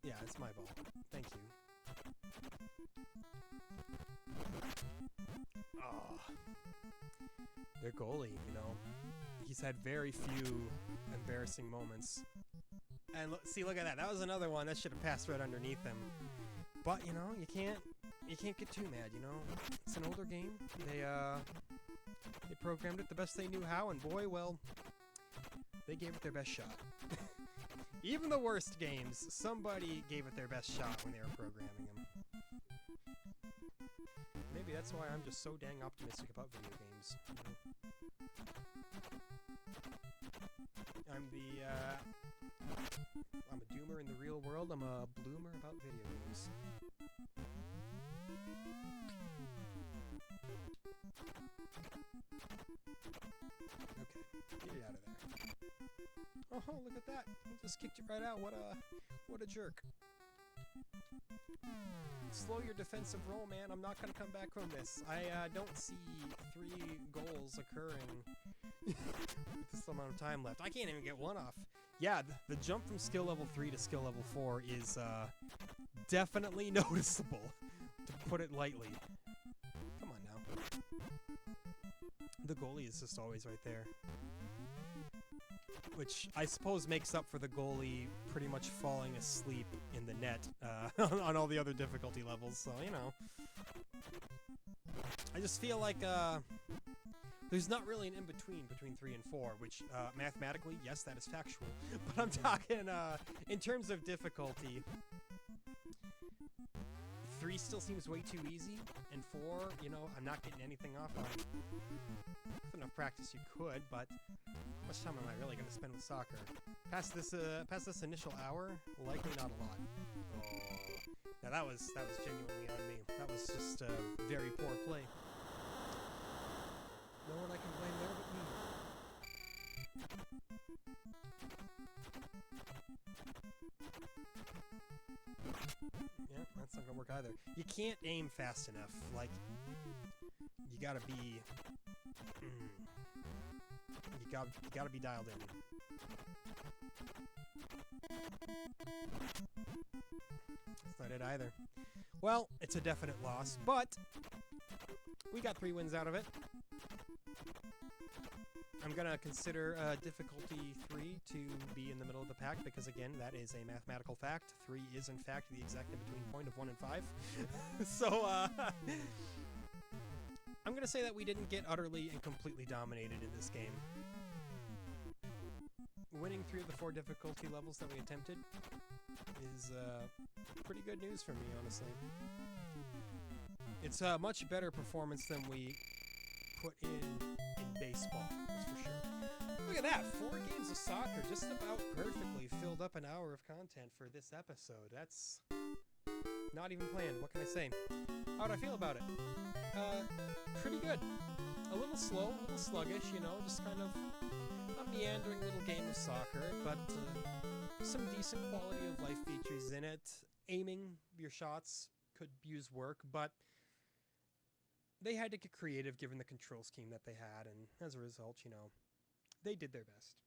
Yeah, it's my ball. Thank you. Oh. Their goalie, you know, he's had very few embarrassing moments. And look at that. That was another one that should have passed right underneath him. But you know, you can't get too mad. You know, it's an older game. They programmed it the best they knew how, and boy, well, they gave it their best shot. Even the worst games, somebody gave it their best shot when they were programming them. Maybe that's why I'm just so dang optimistic about video games. I'm a doomer in the real world. I'm a bloomer about video games. Okay, get it out of there. Oh, look at that! He just kicked it right out. What a jerk! Slow your defensive roll, man. I'm not gonna come back from this. I don't see 3 goals occurring with this amount of time left. I can't even get one off. Yeah, the jump from skill level 3 to skill level 4 is definitely noticeable, to put it lightly. Come on now. The goalie is just always right there. Which I suppose makes up for the goalie pretty much falling asleep in the net on all the other difficulty levels, so, you know. I just feel like there's not really an in-between between 3 and 4, which mathematically, yes, that is factual. But I'm talking in terms of difficulty. 3 still seems way too easy, and 4, you know, I'm not getting anything off on it. With enough practice you could, but how much time am I really going to spend with soccer? Past this initial hour, likely not a lot. Oh, now that was genuinely on me. That was just very poor play. No one I can blame there but me. Yeah, that's not gonna work either. You can't aim fast enough. Like, you gotta be... You gotta be dialed in. That's not it either. Well, it's a definite loss, but we got 3 wins out of it. I'm gonna consider difficulty 3 to be in the middle of the pack because, again, that is a mathematical fact. 3 is, in fact, the exact in-between point of 1 and 5. So, I'm gonna say that we didn't get utterly and completely dominated in this game. Winning 3 of the 4 difficulty levels that we attempted is pretty good news for me, honestly. It's a much better performance than we put in baseball, that's for sure. Look at that, 4 games of soccer, just about perfectly filled up an hour of content for this episode. That's not even planned. What can I say? How do I feel about it? Pretty good. A little slow, a little sluggish, you know, just kind of a meandering little game of soccer, but some decent quality of life features in it. Aiming your shots could use work, but they had to get creative given the control scheme that they had, and as a result, you know, they did their best.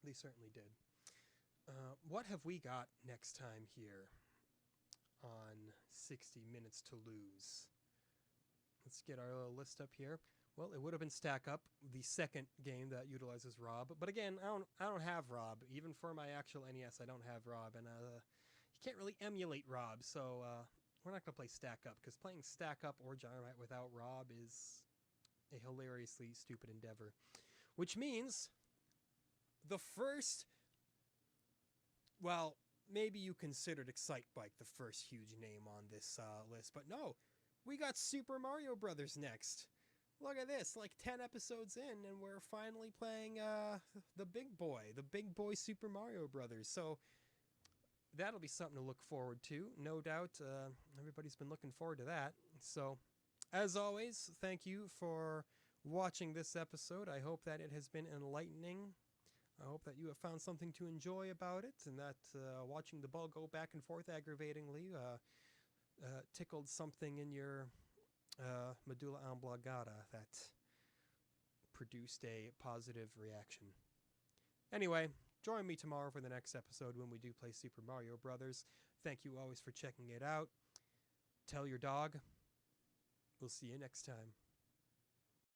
They certainly did. What have we got next time here on 60 Minutes to Lose? Let's get our little list up here. Well, it would have been Stack Up, the second game that utilizes Rob. But again, I don't have Rob. Even for my actual NES, I don't have Rob, and you can't really emulate Rob. So we're not gonna play Stack Up, because playing Stack Up or Gyromite without Rob is a hilariously stupid endeavor. Which means the first, well, maybe you considered Excite Bike the first huge name on this list, but no, we got Super Mario Brothers next. Look at this, like 10 episodes in, and we're finally playing the big boy Super Mario Brothers. So that'll be something to look forward to. No doubt, everybody's been looking forward to that. So, as always, thank you for watching this episode. I hope that it has been enlightening. I hope that you have found something to enjoy about it, and that watching the ball go back and forth aggravatingly tickled something in your medulla oblongata that produced a positive reaction. Anyway, join me tomorrow for the next episode when we do play Super Mario Brothers. Thank you always for checking it out. Tell your dog. We'll see you next time.